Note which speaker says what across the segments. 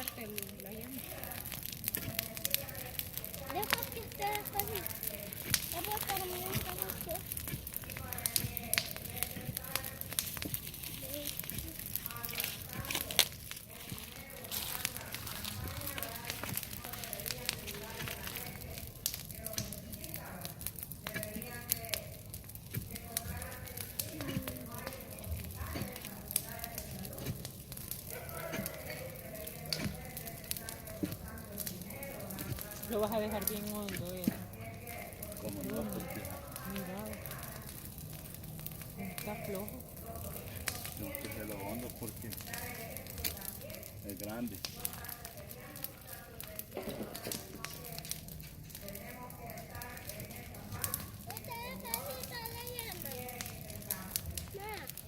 Speaker 1: fuerte la llama.
Speaker 2: Deja que esté así. Deja para mí un poquito.
Speaker 1: Lo vas a dejar bien hondo,
Speaker 3: Como no, porque
Speaker 1: Mira, está flojo.
Speaker 3: tengo que hacerlo hondo porque es grande.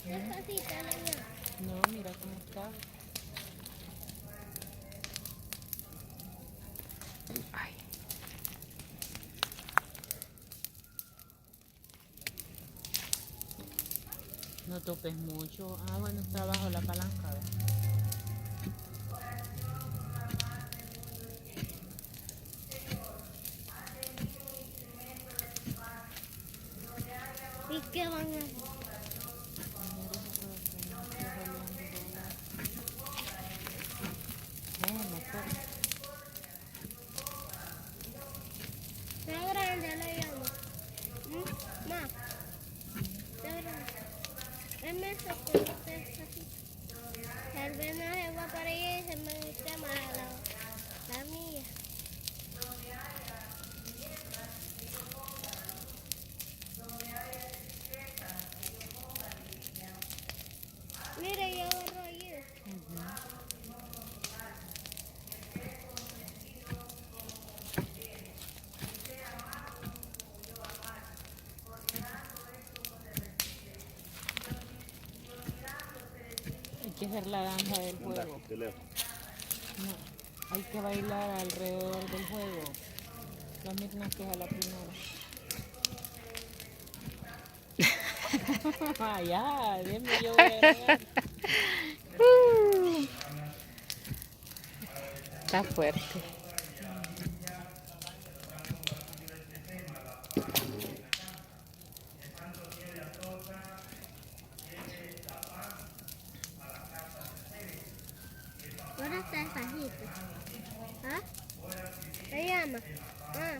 Speaker 2: Despacito la llama.
Speaker 1: No, mira cómo está. Ay. No topes mucho. Ah, bueno, está bajo la palanca, ¿ves?
Speaker 2: ¿Y qué van a hacer? Está grande la llama. Ma, está grande. Dame eso con este despacito. Tal vez no se va para allá y se me quema la mía. Mira, ya agarró ahí.
Speaker 1: Hay que hacer la danza del
Speaker 3: Anda,
Speaker 1: juego.
Speaker 3: teléfono.
Speaker 1: No, hay que bailar alrededor del juego. Lo mismo que a la primera. Ya, dime, yo voy a grabar.
Speaker 4: Está fuerte.
Speaker 2: Ahora está despacito. ¿Ah? Se llama. Ah.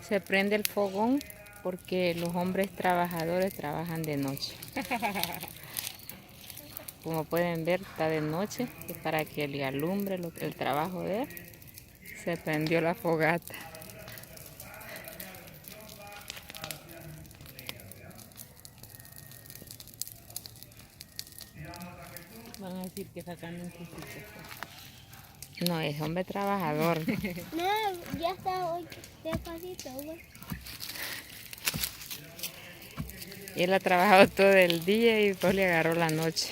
Speaker 4: Se prende el fogón porque los hombres trabajadores trabajan de noche. Como pueden ver, está de noche y para que le alumbre el trabajo de él, se prendió la fogata.
Speaker 1: Van a decir que sacan un crucito.
Speaker 4: No, es hombre trabajador.
Speaker 2: No, ya está hoy despacito, güey.
Speaker 4: Y él ha trabajado todo el día y después le agarró la noche.